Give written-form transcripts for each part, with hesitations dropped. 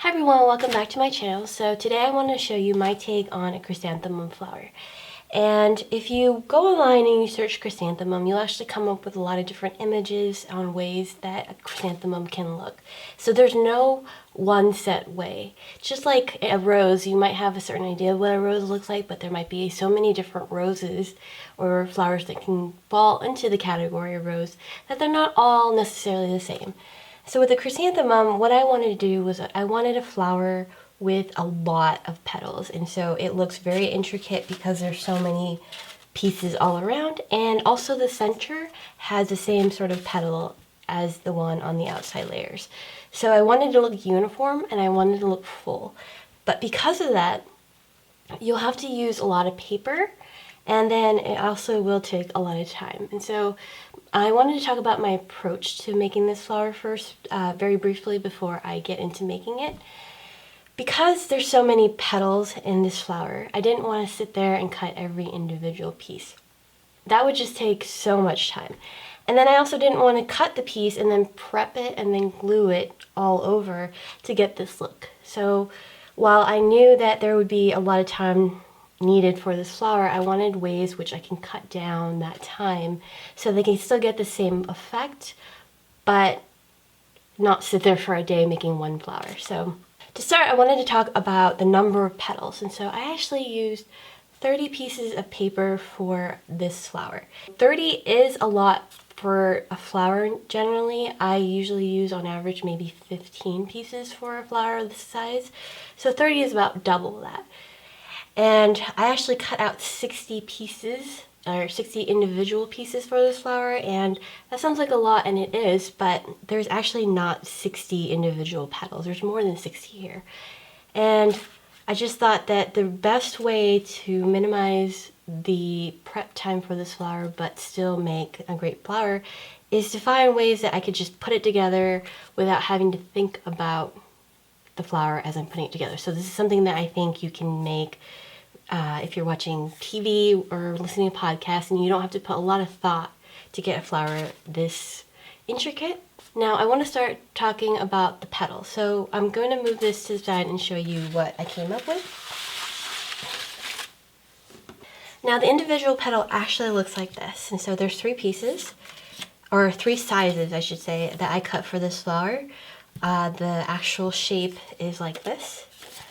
Hi everyone, welcome back to my channel. So today I want to show you my take on a chrysanthemum flower. And if you go online and you search chrysanthemum, you'll actually come up with a lot of different images on ways that a chrysanthemum can look. So there's no one set way. Just like a rose, you might have a certain idea of what a rose looks like, but there might be so many different roses or flowers that can fall into the category of rose that they're not all necessarily the same. So with the chrysanthemum, what I wanted to do was I wanted a flower with a lot of petals, and so it looks very intricate because there's so many pieces all around, and also the center has the same sort of petal as the one on the outside layers. So I wanted to look uniform and I wanted to look full. But because of that, you'll have to use a lot of paper, and then it also will take a lot of time. And so I wanted to talk about my approach to making this flower first, very briefly before I get into making it. Because there's so many petals in this flower, I didn't want to sit there and cut every individual piece. That would just take so much time. And then I also didn't want to cut the piece and then prep it and then glue it all over to get this look. So while I knew that there would be a lot of time needed for this flower, I wanted ways which I can cut down that time so they can still get the same effect, but not sit there for a day making one flower. So to start, I wanted to talk about the number of petals. And so I actually used 30 pieces of paper for this flower. 30 is a lot for a flower generally. I usually use on average maybe 15 pieces for a flower this size. So 30 is about double that. And I actually cut out 60 pieces, or 60 individual pieces for this flower, and that sounds like a lot, and it is, but there's actually not 60 individual petals. There's more than 60 here. And I just thought that the best way to minimize the prep time for this flower but still make a great flower is to find ways that I could just put it together without having to think about the flower as I'm putting it together. So this is something that I think you can make if you're watching TV or listening to podcasts, and you don't have to put a lot of thought to get a flower this intricate. Now I want to start talking about the petal. So I'm going to move this to the side and show you what I came up with. Now the individual petal actually looks like this. And so there's 3 pieces, or 3 sizes I should say, that I cut for this flower. The actual shape is like this.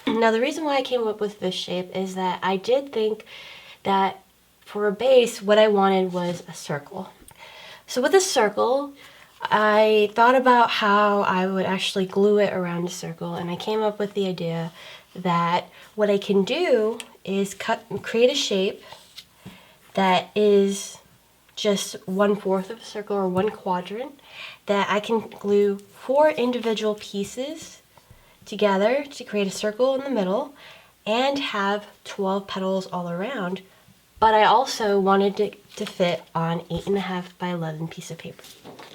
Now the reason why I came up with this shape is that I did think that for a base what I wanted was a circle. So with a circle, I thought about how I would actually glue it around a circle, and I came up with the idea that what I can do is create a shape that is just 1/4 of a circle, or 1 quadrant, that I can glue 4 individual pieces together to create a circle in the middle and have 12 petals all around. But I also wanted it to fit on 8.5 by 11 piece of paper.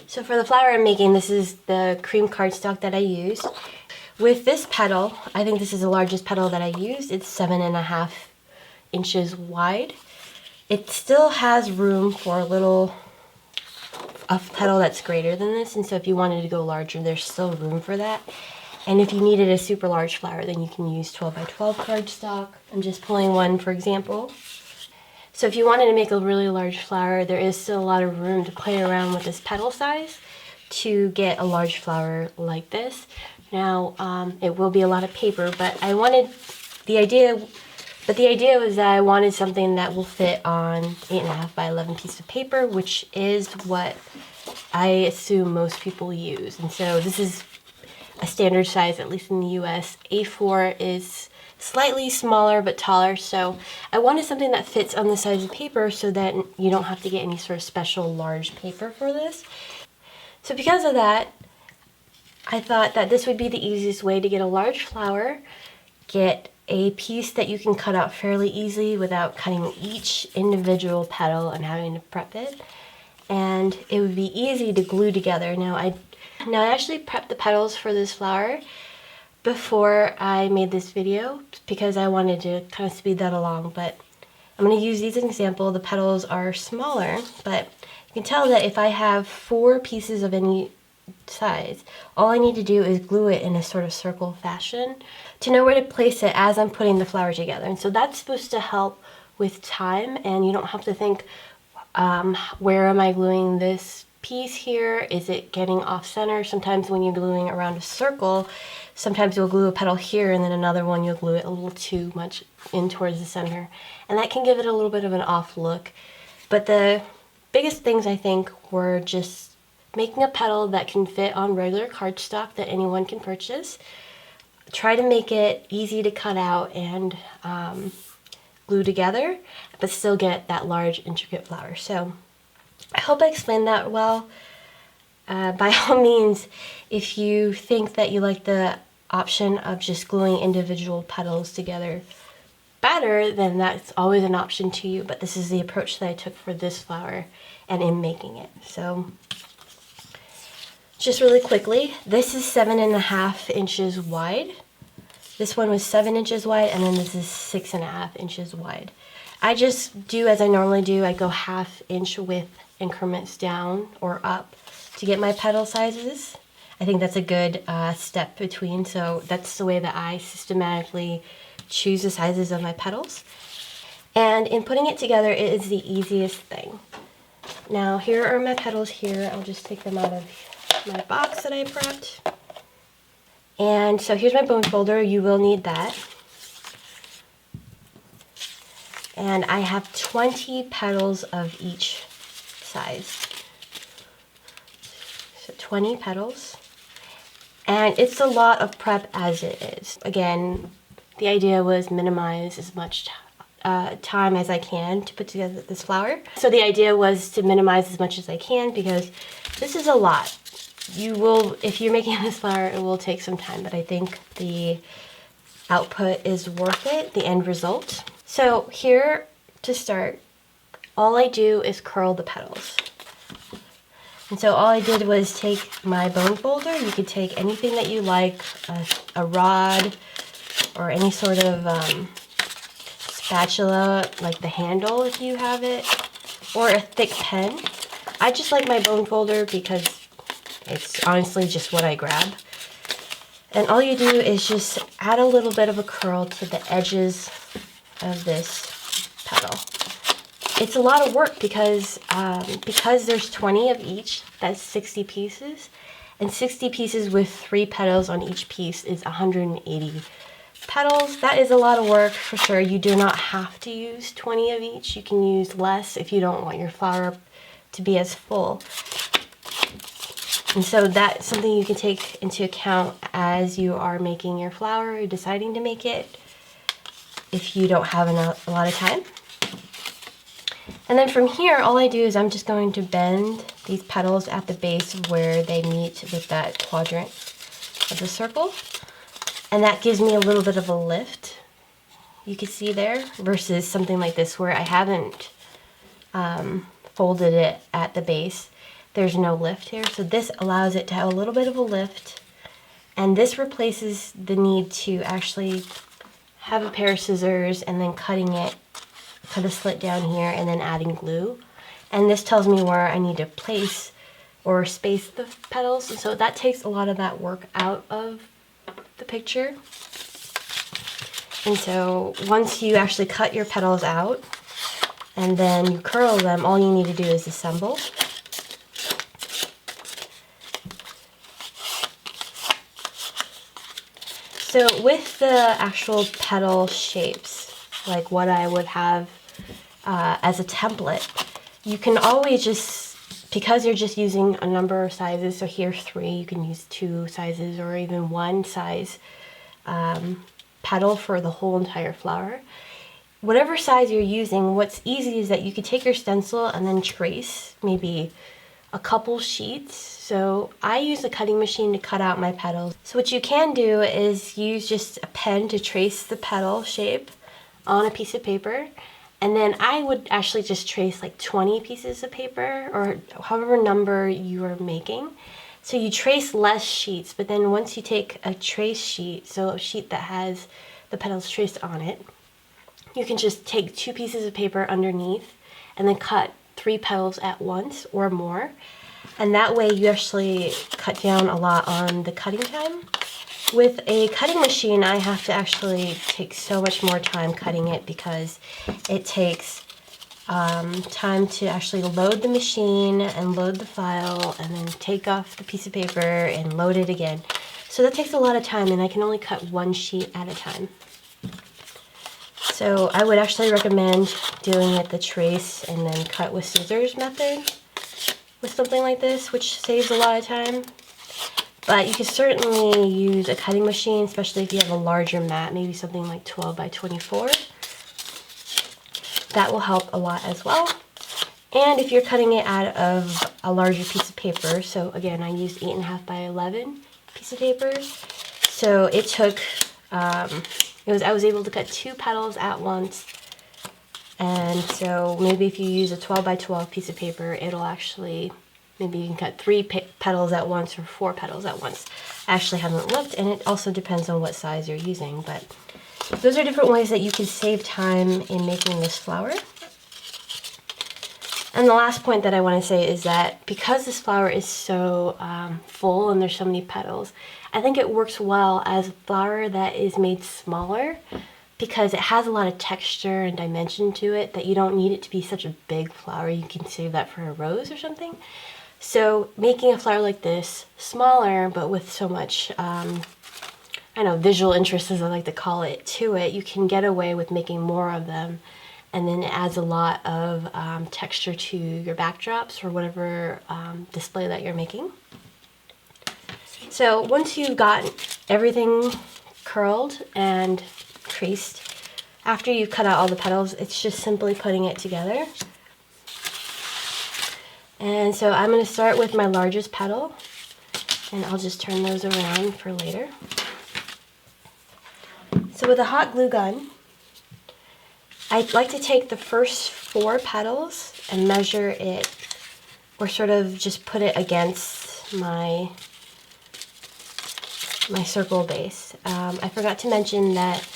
So for the flower I'm making, this is the cream cardstock that I used. With this petal, I think this is the largest petal that I used. It's 7.5 inches wide. It still has room for a petal that's greater than this, and so if you wanted to go larger, there's still room for that. And if you needed a super large flower, then you can use 12 by 12 cardstock. I'm just pulling one for example. So if you wanted to make a really large flower, there is still a lot of room to play around with this petal size to get a large flower like this. Now, it will be a lot of paper, but the idea was that I wanted something that will fit on 8.5 by 11 piece of paper, which is what I assume most people use. And so this is a standard size, at least in the US. A4 is slightly smaller but taller, so I wanted something that fits on the size of paper so that you don't have to get any sort of special large paper for this. So because of that, I thought that this would be the easiest way to get a large flower, get a piece that you can cut out fairly easily without cutting each individual petal and having to prep it, and it would be easy to glue together. Now I actually prepped the petals for this flower before I made this video because I wanted to kind of speed that along, but I'm going to use these as an example. The petals are smaller, but you can tell that if I have 4 pieces of any size, all I need to do is glue it in a sort of circle fashion to know where to place it as I'm putting the flower together. And so that's supposed to help with time, and you don't have to think, where am I gluing this piece here? Is it getting off center? Sometimes when you're gluing around a circle, sometimes you'll glue a petal here and then another one you'll glue it a little too much in towards the center. And that can give it a little bit of an off look. But the biggest things I think were just making a petal that can fit on regular cardstock that anyone can purchase. Try to make it easy to cut out and glue together, but still get that large intricate flower. So I hope I explained that well. By all means, if you think that you like the option of just gluing individual petals together better, then that's always an option to you, but this is the approach that I took for this flower and in making it. So just really quickly, this is 7.5 inches wide. This one was 7 inches wide, and then this is 6.5 inches wide. I just do as I normally do. I go 1/2 inch width increments down or up to get my petal sizes. I think that's a good step between, so that's the way that I systematically choose the sizes of my petals. And in putting it together, it is the easiest thing. Now here are my petals here. I'll just take them out of my box that I prepped. And so here's my bone folder. You will need that. And I have 20 petals of each size. So 20 petals. And it's a lot of prep as it is. Again, the idea was minimize as much time as I can to put together this flower. So the idea was to minimize as much as I can because this is a lot. You will, if you're making this flower, it will take some time, but I think the output is worth it, the end result. So here to start, all I do is curl the petals. And so all I did was take my bone folder. You could take anything that you like, a rod or any sort of spatula, like the handle if you have it, or a thick pen. I just like my bone folder because it's honestly just what I grab. And all you do is just add a little bit of a curl to the edges of this petal. It's a lot of work because there's 20 of each, that's 60 pieces. And 60 pieces with 3 petals on each piece is 180 petals. That is a lot of work for sure. You do not have to use 20 of each. You can use less if you don't want your flower to be as full. And so that's something you can take into account as you are making your flower or deciding to make it if you don't have a lot of time. And then from here, all I do is I'm just going to bend these petals at the base where they meet with that quadrant of the circle. And that gives me a little bit of a lift, you can see there, versus something like this where I haven't folded it at the base. There's no lift here, so this allows it to have a little bit of a lift, and this replaces the need to actually have a pair of scissors and then cutting it, cut a slit down here and then adding glue. And this tells me where I need to place or space the petals, and so that takes a lot of that work out of the picture. And so once you actually cut your petals out and then you curl them, all you need to do is assemble. So with the actual petal shapes, like what I would have as a template, you can always just, because you're just using a number of sizes, so here's 3, you can use 2 sizes or even 1 size petal for the whole entire flower. Whatever size you're using, what's easy is that you could take your stencil and then trace maybe a couple sheets. So I use a cutting machine to cut out my petals. So what you can do is use just a pen to trace the petal shape on a piece of paper. And then I would actually just trace like 20 pieces of paper or however number you are making. So you trace less sheets, but then once you take a trace sheet, so a sheet that has the petals traced on it, you can just take 2 pieces of paper underneath and then cut 3 petals at once or more. And that way you actually cut down a lot on the cutting time. With a cutting machine, I have to actually take so much more time cutting it because it takes time to actually load the machine and load the file and then take off the piece of paper and load it again. So that takes a lot of time, and I can only cut one sheet at a time. So I would actually recommend doing it the trace and then cut with scissors method with something like this, which saves a lot of time. But you can certainly use a cutting machine, especially if you have a larger mat, maybe something like 12 by 24. That will help a lot as well. And if you're cutting it out of a larger piece of paper, so again, I used 8.5 by 11 piece of paper. So it took, I was able to cut 2 petals at once. And so maybe if you use a 12 by 12 piece of paper, it'll actually, maybe you can cut 3 petals at once or 4 petals at once. I actually haven't looked, and it also depends on what size you're using, but those are different ways that you can save time in making this flower. And the last point that I want to say is that because this flower is so full and there's so many petals, I think it works well as a flower that is made smaller because it has a lot of texture and dimension to it that you don't need it to be such a big flower. You can save that for a rose or something. So making a flower like this, smaller but with so much, visual interest, as I like to call it, to it, you can get away with making more of them. And then it adds a lot of texture to your backdrops or whatever display that you're making. So once you've got everything curled and creased, after you've cut out all the petals, it's just simply putting it together. And so I'm going to start with my largest petal, and I'll just turn those around for later. So with a hot glue gun, I'd like to take the first 4 petals and measure it, or sort of just put it against my circle base. I forgot to mention that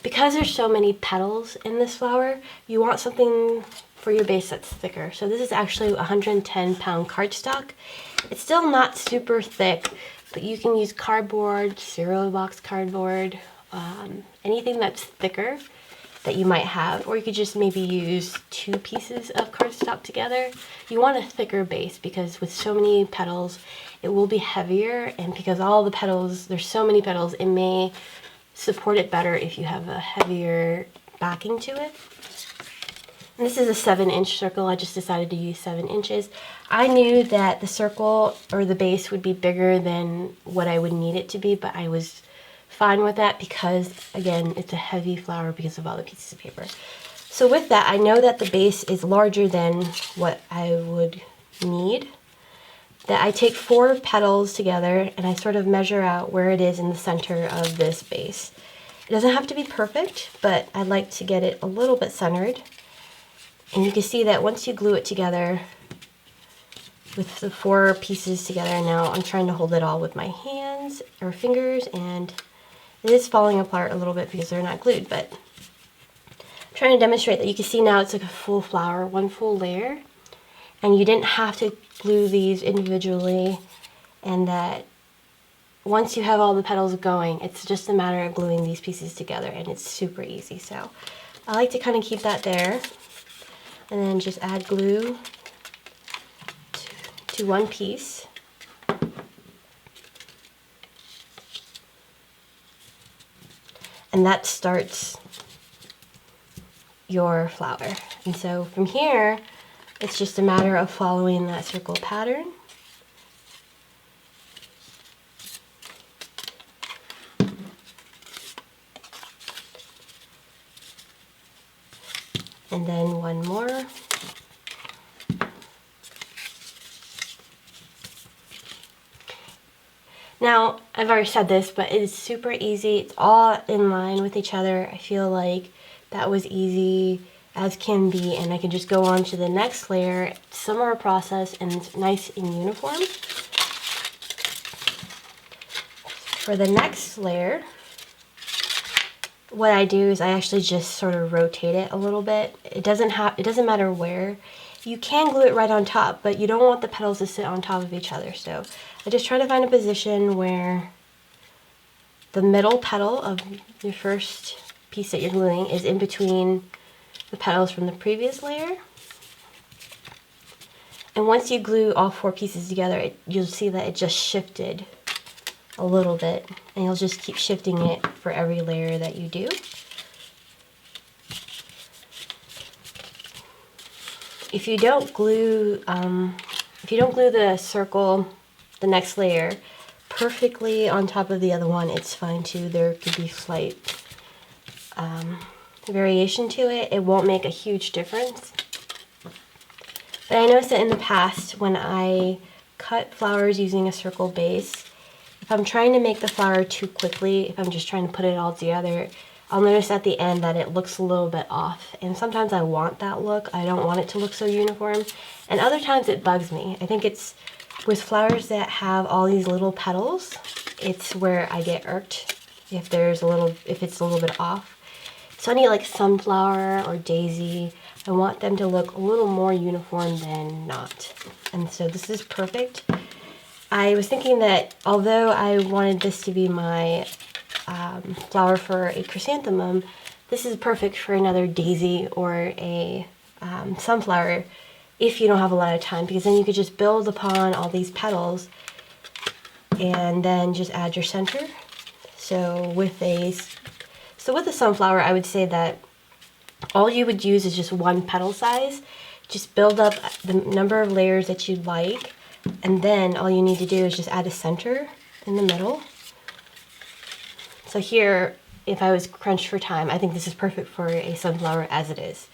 because there's so many petals in this flower, you want something for your base that's thicker. So this is actually 110-pound cardstock. It's still not super thick, but you can use cardboard, cereal box cardboard, anything that's thicker that you might have, or you could just maybe use 2 pieces of cardstock together. You want a thicker base because with so many petals, it will be heavier, and because all the petals, there's so many petals, it may support it better if you have a heavier backing to it. And this is a 7-inch circle. I just decided to use 7 inches. I knew that the circle or the base would be bigger than what I would need it to be, but I was fine with that because, again, it's a heavy flower because of all the pieces of paper. So with that, I know that the base is larger than what I would need. That I take 4 petals together and I sort of measure out where it is in the center of this base. It doesn't have to be perfect, but I'd like to get it a little bit centered. And you can see that once you glue it together with the 4 pieces together, now I'm trying to hold it all with my hands or fingers, and it is falling apart a little bit because they're not glued, but I'm trying to demonstrate that you can see now it's like a full flower, one full layer, and you didn't have to glue these individually, and that once you have all the petals going, it's just a matter of gluing these pieces together, and it's super easy. So I like to kind of keep that there, and then just add glue to one piece. And that starts your flower. And so from here, it's just a matter of following that circle pattern. And then one more. Now, I've already said this, but it is super easy. It's all in line with each other. I feel like that was easy as can be, and I can just go on to the next layer, similar process, and it's nice and uniform. For the next layer, what I do is I actually just sort of rotate it a little bit. It doesn't matter where. You can glue it right on top, but you don't want the petals to sit on top of each other. So I just try to find a position where the middle petal of your first piece that you're gluing is in between the petals from the previous layer. And once you glue all 4 pieces together, you'll see that it just shifted a little bit, and you'll just keep shifting it for every layer that you do. If you don't glue the circle, the next layer, perfectly on top of the other one, it's fine too. There could be slight variation to it. It won't make a huge difference. But I noticed that in the past, when I cut flowers using a circle base, if I'm trying to make the flower too quickly, if I'm just trying to put it all together, I'll notice at the end that it looks a little bit off. And sometimes I want that look. I don't want it to look so uniform. And other times it bugs me. I think it's with flowers that have all these little petals, it's where I get irked if it's a little bit off. So any like sunflower or daisy, I want them to look a little more uniform than not. And so this is perfect. I was thinking that although I wanted this to be my flower for a chrysanthemum, this is perfect for another daisy or a sunflower if you don't have a lot of time, because then you could just build upon all these petals and then just add your center. So with a sunflower, I would say that all you would use is just 1 petal size. Just build up the number of layers that you'd like, and then all you need to do is just add a center in the middle. So here, if I was crunched for time, I think this is perfect for a sunflower as it is.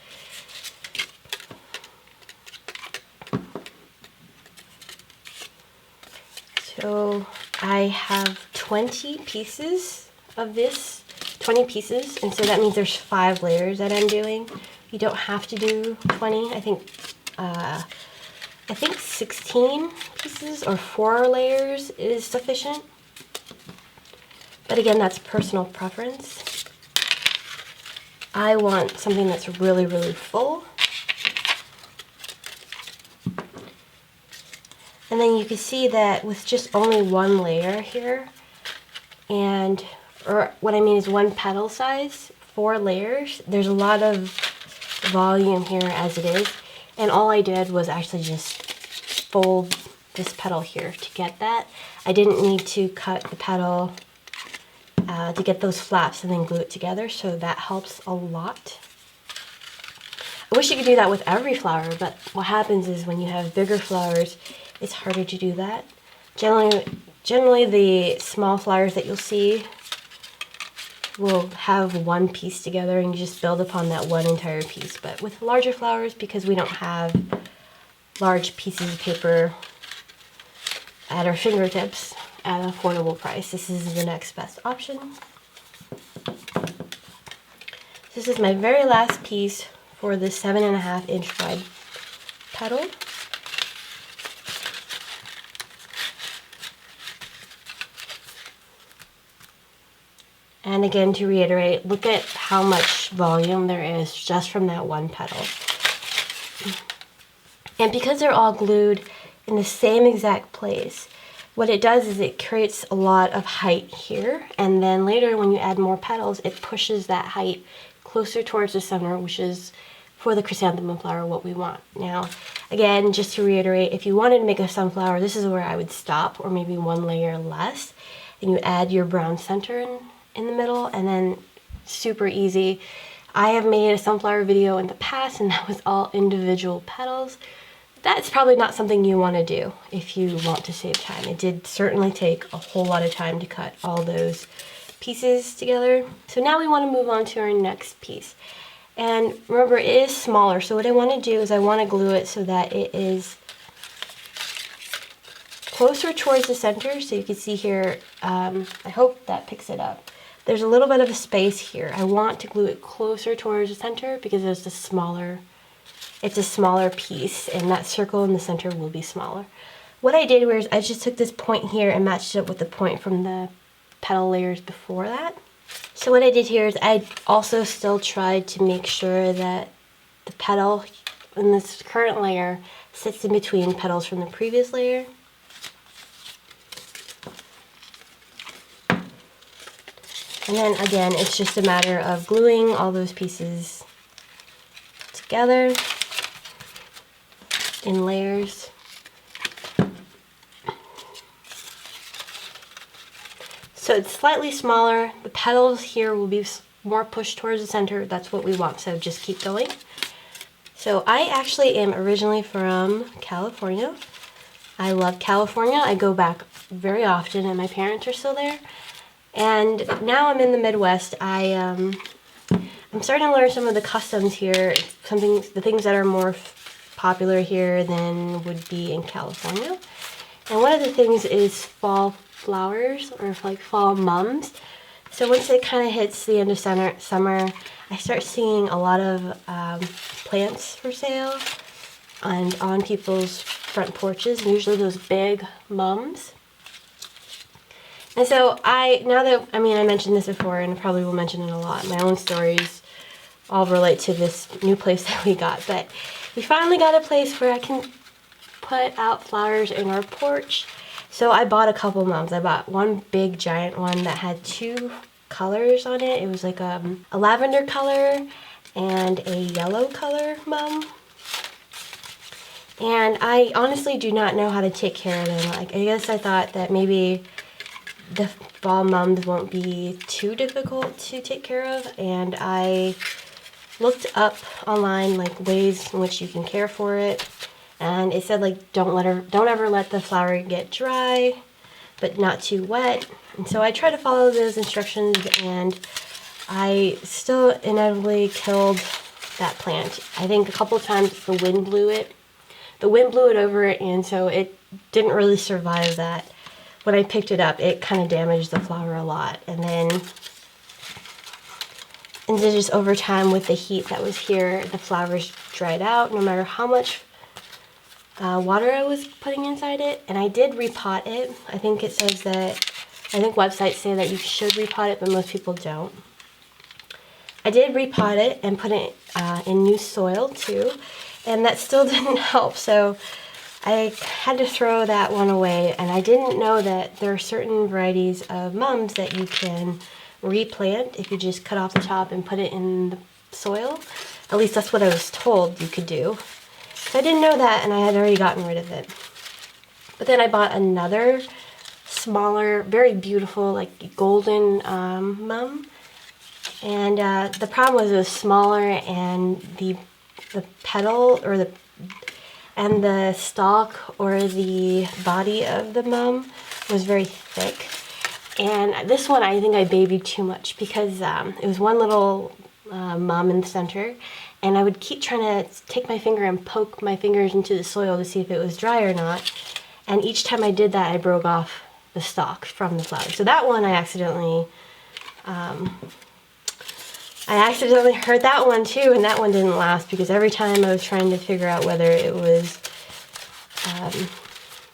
So I have 20 pieces of this, 20 pieces, and so that means there's 5 layers that I'm doing. You don't have to do 20. I think 16 pieces or 4 layers is sufficient. But again, that's personal preference. I want something that's really, really full. And then you can see that with just only 1 layer here, or what I mean is 1 petal size, 4 layers, there's a lot of volume here as it is. And all I did was actually just fold this petal here to get that. I didn't need to cut the petal to get those flaps and then glue it together, so that helps a lot. I wish you could do that with every flower, but what happens is when you have bigger flowers, it's harder to do that. Generally the small flowers that you'll see will have 1 piece together and you just build upon that 1 entire piece. But with larger flowers, because we don't have large pieces of paper at our fingertips at an affordable price, this is the next best option. This is my very last piece for the 7.5 inch wide petal. And again, to reiterate, look at how much volume there is just from that 1 petal. And because they're all glued in the same exact place, what it does is it creates a lot of height here, and then later when you add more petals, it pushes that height closer towards the center, which is for the chrysanthemum flower what we want. Now, again, just to reiterate, if you wanted to make a sunflower, this is where I would stop, or maybe 1 layer less, and you add your brown center in the middle, and then super easy. I have made a sunflower video in the past, and that was all individual petals. That's probably not something you want to do if you want to save time. It did certainly take a whole lot of time to cut all those pieces together. So now we want to move on to our next piece. And remember, it is smaller, so what I want to do is I want to glue it so that it is closer towards the center. So you can see here, I hope that picks it up. There's a little bit of a space here. I want to glue it closer towards the center because it's a smaller piece, and that circle in the center will be smaller. What I did was I just took this point here and matched it up with the point from the petal layers before that. So what I did here is I also still tried to make sure that the petal in this current layer sits in between petals from the previous layer. And then again, it's just a matter of gluing all those pieces together in layers. So it's slightly smaller. The petals here will be more pushed towards the center. That's what we want, so just keep going. So I actually am originally from California. I love California. I go back very often and my parents are still there. And now I'm in the Midwest. I'm starting to learn some of the customs here, the things that are more popular here than would be in California. And one of the things is fall flowers, or like fall mums. So once it kind of hits the end of summer, I start seeing a lot of plants for sale and on people's front porches, and usually those big mums. And so I mentioned this before and I probably will mention it a lot. My own stories all relate to this new place that we got, but we finally got a place where I can put out flowers in our porch. So I bought a couple mums. I bought one big giant one that had two colors on it. It was like a lavender color and a yellow color mum. And I honestly do not know how to take care of them. Like, I guess I thought that maybe the fall mums won't be too difficult to take care of, and I looked up online like ways in which you can care for it, and it said like don't ever let the flower get dry, but not too wet. And so I tried to follow those instructions, and I still inevitably killed that plant. I think a couple times the wind blew it. The wind blew it over it, and so it didn't really survive that. When I picked it up, it kind of damaged the flower a lot. And then just over time with the heat that was here, the flowers dried out no matter how much water I was putting inside it. And I did repot it. I think websites say that you should repot it, but most people don't. I did repot it and put it in new soil too, and that still didn't help. So I had to throw that one away, and I didn't know that there are certain varieties of mums that you can replant if you just cut off the top and put it in the soil. At least that's what I was told you could do. So I didn't know that, and I had already gotten rid of it. But then I bought another smaller, very beautiful, like golden mum. And the problem was it was smaller, and the petal or the stalk or the body of the mum was very thick. And this one I think I babied too much because it was one little mum in the center, and I would keep trying to take my finger and poke my fingers into the soil to see if it was dry or not. And each time I did that, I broke off the stalk from the flower. So that one I accidentally hurt that one too, and that one didn't last because every time I was trying to figure out whether it was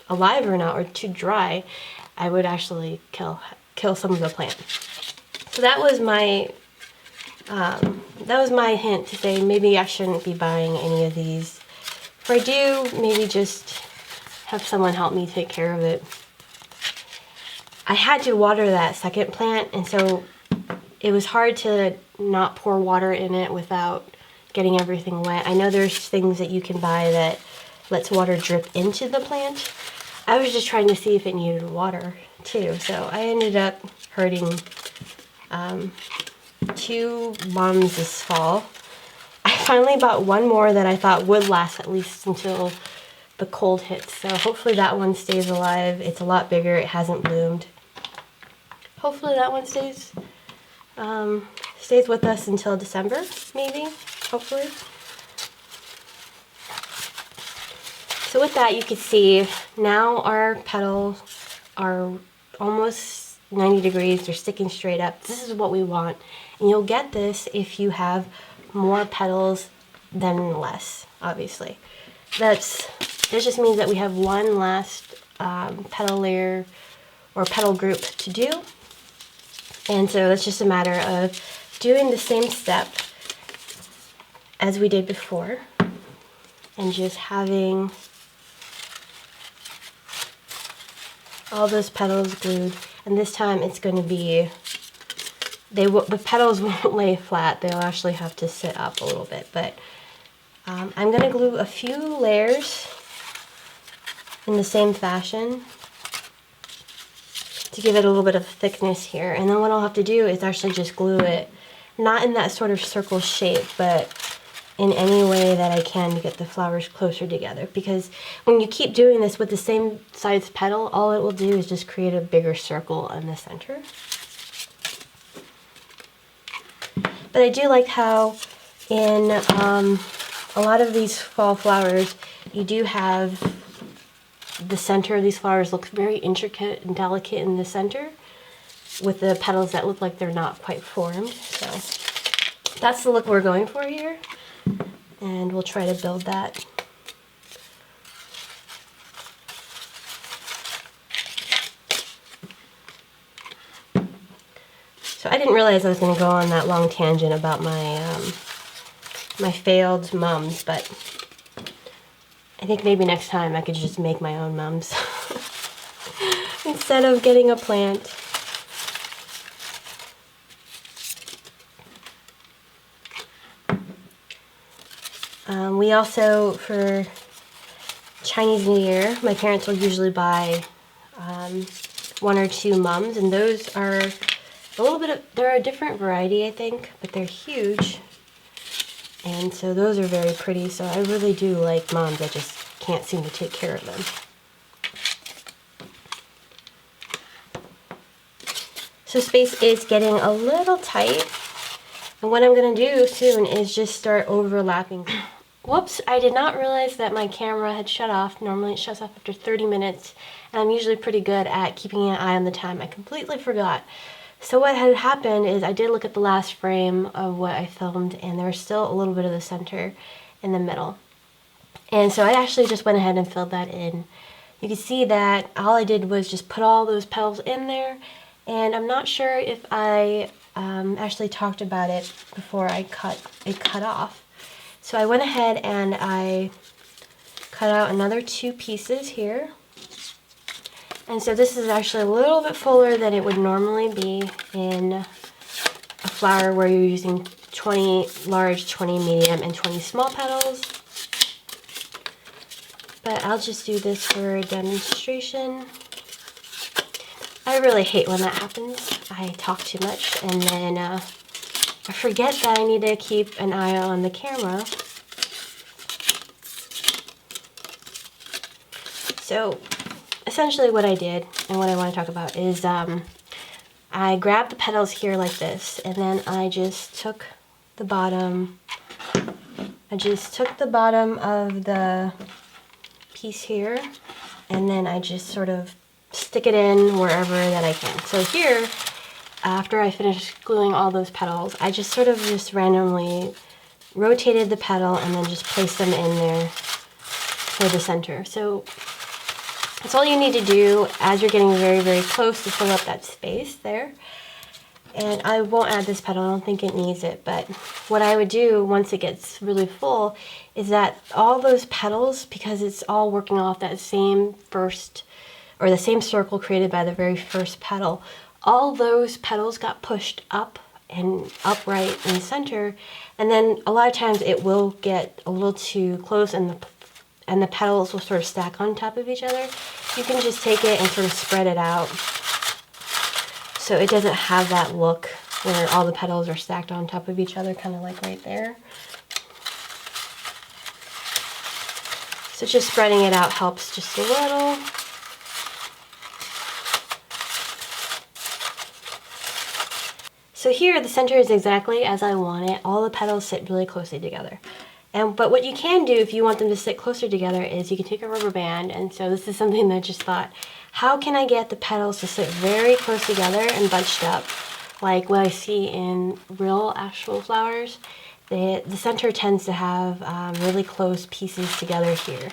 alive or not or too dry, I would actually kill some of the plant. So that was my hint to say maybe I shouldn't be buying any of these. If I do, maybe just have someone help me take care of it. I had to water that second plant, and so it was hard to not pour water in it without getting everything wet. I know there's things that you can buy that lets water drip into the plant. I was just trying to see if it needed water too, so I ended up hurting two mums this fall. I finally bought one more that I thought would last at least until the cold hits, so hopefully that one stays alive. It's a lot bigger, it hasn't bloomed. Hopefully that one stays with us until December, maybe, hopefully. So with that, you can see now our petals are almost 90 degrees. They're sticking straight up. This is what we want. And you'll get this if you have more petals than less, obviously. This just means that we have one last petal layer or petal group to do. And so it's just a matter of doing the same step as we did before. and just having all those petals glued. And this time it's going to be, the petals won't lay flat, they'll actually have to sit up a little bit. But I'm going to glue a few layers in the same fashion to give it a little bit of thickness here. And then what I'll have to do is actually just glue it, not in that sort of circle shape, but in any way that I can to get the flowers closer together. Because when you keep doing this with the same size petal, all it will do is just create a bigger circle in the center. But I do like how in a lot of these fall flowers, you do have the center of these flowers looks very intricate and delicate in the center, with the petals that look like they're not quite formed. So that's the look we're going for here, and we'll try to build that. So I didn't realize I was going to go on that long tangent about my my failed mums, but I think maybe next time I could just make my own mums instead of getting a plant. We also, for Chinese New Year, my parents will usually buy 1 or 2 mums, and those are a little bit of, they're a different variety, I think, but they're huge. And so those are very pretty, so I really do like mums. I just can't seem to take care of them. So space is getting a little tight, and what I'm going to do soon is just start overlapping. Whoops, I did not realize that my camera had shut off. Normally it shuts off after 30 minutes, and I'm usually pretty good at keeping an eye on the time. I completely forgot. So what had happened is I did look at the last frame of what I filmed, and there was still a little bit of the center in the middle. And so I actually just went ahead and filled that in. You can see that all I did was just put all those petals in there, and I'm not sure if I actually talked about it before I cut off. So I went ahead and I cut out another 2 pieces here. And so this is actually a little bit fuller than it would normally be in a flower where you're using 20 large, 20 medium, and 20 small petals. But I'll just do this for a demonstration. I really hate when that happens. I talk too much, and then I forget that I need to keep an eye on the camera. So essentially what I did, and what I want to talk about, is I grabbed the petals here like this, and then I just took the bottom, of the piece here, and then I just sort of stick it in wherever that I can. So here, after I finished gluing all those petals, I just sort of randomly rotated the petal and then just placed them in there for the center. So that's all you need to do as you're getting very, very close to fill up that space there. And I won't add this petal, I don't think it needs it, but what I would do once it gets really full is that all those petals, because it's all working off that same first, or the same circle created by the very first petal, all those petals got pushed up and upright in the center, and then a lot of times it will get a little too close and the petals will sort of stack on top of each other. You can just take it and sort of spread it out so it doesn't have that look where all the petals are stacked on top of each other, kind of like right there. So just spreading it out helps just a little. So here the center is exactly as I want it. All the petals sit really closely together. But what you can do if you want them to sit closer together is you can take a rubber band, and so this is something that I just thought, how can I get the petals to sit very close together and bunched up, like what I see in real actual flowers? The center tends to have really close pieces together here.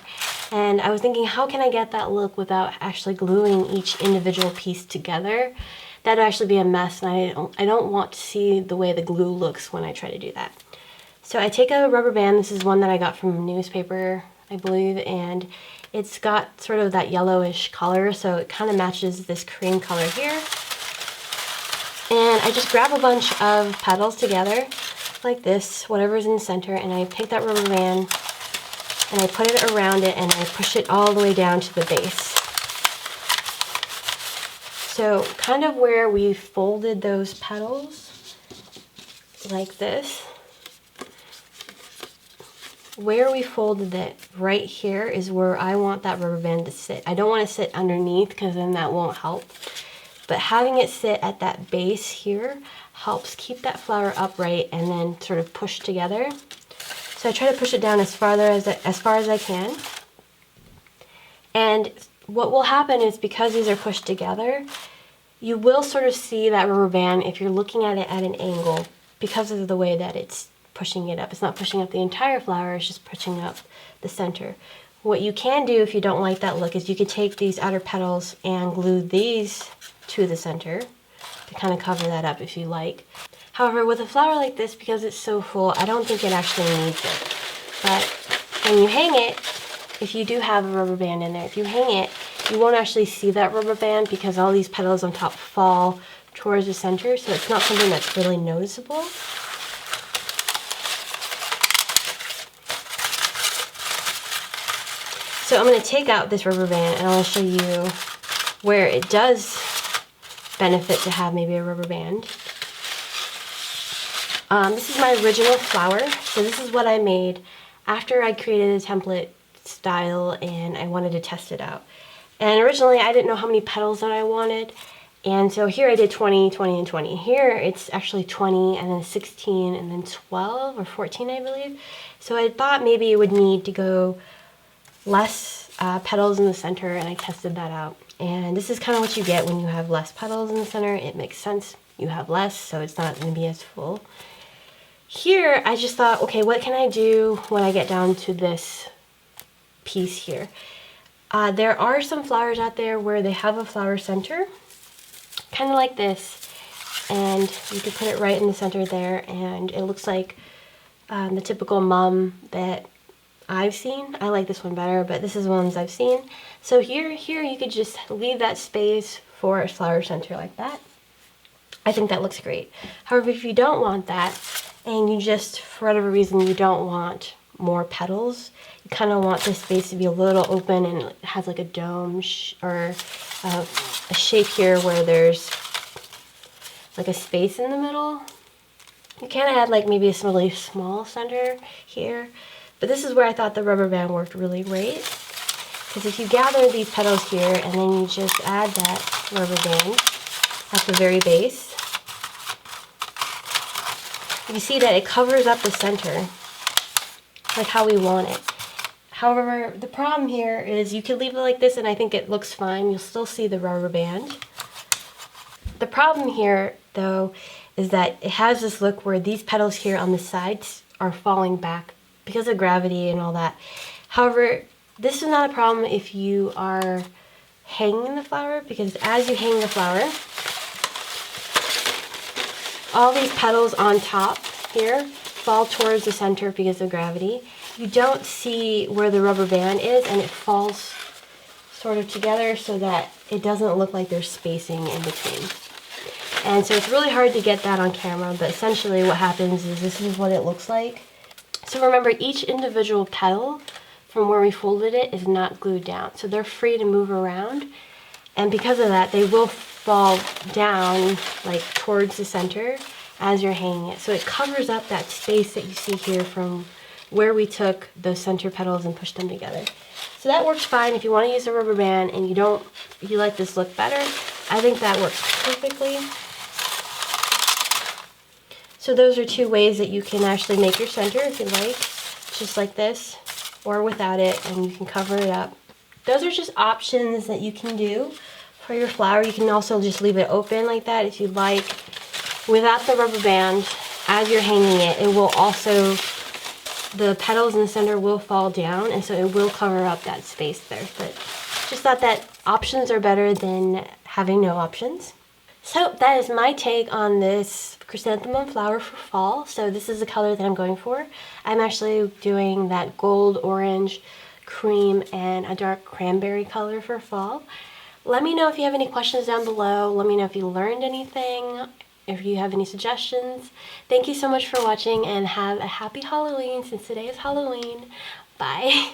And I was thinking, how can I get that look without actually gluing each individual piece together? That'd actually be a mess, and I don't want to see the way the glue looks when I try to do that. So I take a rubber band. This is one that I got from a newspaper I believe, and it's got sort of that yellowish color, so it kind of matches this cream color here. And I just grab a bunch of petals together, like this, whatever's in the center, and I take that rubber band and I put it around it and I push it all the way down to the base. So kind of where we folded those petals, like this, where we folded it right here is where I want that rubber band to sit. I don't want to sit underneath because then that won't help. But having it sit at that base here helps keep that flower upright and then sort of push together. So I try to push it down as far as I can. And what will happen is, because these are pushed together, you will sort of see that rubber band if you're looking at it at an angle because of the way that it's pushing it up. It's not pushing up the entire flower, it's just pushing up the center. What you can do if you don't like that look is you could take these outer petals and glue these to the center to kind of cover that up if you like. However, with a flower like this, because it's so full, I don't think it actually needs it. But when you hang it, if you do have a rubber band in there, if you hang it, you won't actually see that rubber band because all these petals on top fall towards the center, so it's not something that's really noticeable. So I'm going to take out this rubber band and I want to show you where it does benefit to have maybe a rubber band. This is my original flower, so this is what I made after I created a template style and I wanted to test it out. And originally I didn't know how many petals that I wanted, and so here I did 20, 20, and 20. Here it's actually 20 and then 16 and then 12 or 14, I believe. So I thought maybe it would need to go less petals in the center, and I tested that out. And this is kind of what you get when you have less petals in the center. It makes sense. You have less, so it's not going to be as full. Here, I just thought, okay, what can I do when I get down to this piece here? There are some flowers out there where they have a flower center, kind of like this, and you could put it right in the center there, and it looks like the typical mum that I've seen. I like this one better, but this is ones I've seen. So here you could just leave that space for a flower center like that. I think that looks great. However, if you don't want that, and you just, for whatever reason, you don't want more petals, you kind of want this space to be a little open and it has like a dome or a shape here where there's like a space in the middle. You can add like maybe a really small center here, but this is where I thought the rubber band worked really great. Because if you gather these petals here and then you just add that rubber band at the very base, you see that it covers up the center like how we want it. However, the problem here is you can leave it like this and I think it looks fine. You'll still see the rubber band. The problem here, though, is that it has this look where these petals here on the sides are falling back because of gravity and all that. However, this is not a problem if you are hanging the flower, because as you hang the flower, all these petals on top here fall towards the center because of gravity. You don't see where the rubber band is, and it falls sort of together so that it doesn't look like there's spacing in between. And so it's really hard to get that on camera, but essentially what happens is this is what it looks like. So remember, each individual petal from where we folded it is not glued down, so they're free to move around, and because of that they will fall down like towards the center as you're hanging it. So it covers up that space that you see here from where we took those center petals and pushed them together. So that works fine if you want to use a rubber band and you like this look better. I think that works perfectly. So those are two ways that you can actually make your center if you like, just like this, or without it, and you can cover it up. Those are just options that you can do for your flower. You can also just leave it open like that if you'd like. Without the rubber band, as you're hanging it, it will also, the petals in the center will fall down, and so it will cover up that space there. But just thought that options are better than having no options. So that is my take on this chrysanthemum flower for fall. So this is the color that I'm going for. I'm actually doing that gold orange cream and a dark cranberry color for fall. Let me know if you have any questions down below. Let me know if you learned anything, if you have any suggestions. Thank you so much for watching and have a happy Halloween since today is Halloween. Bye.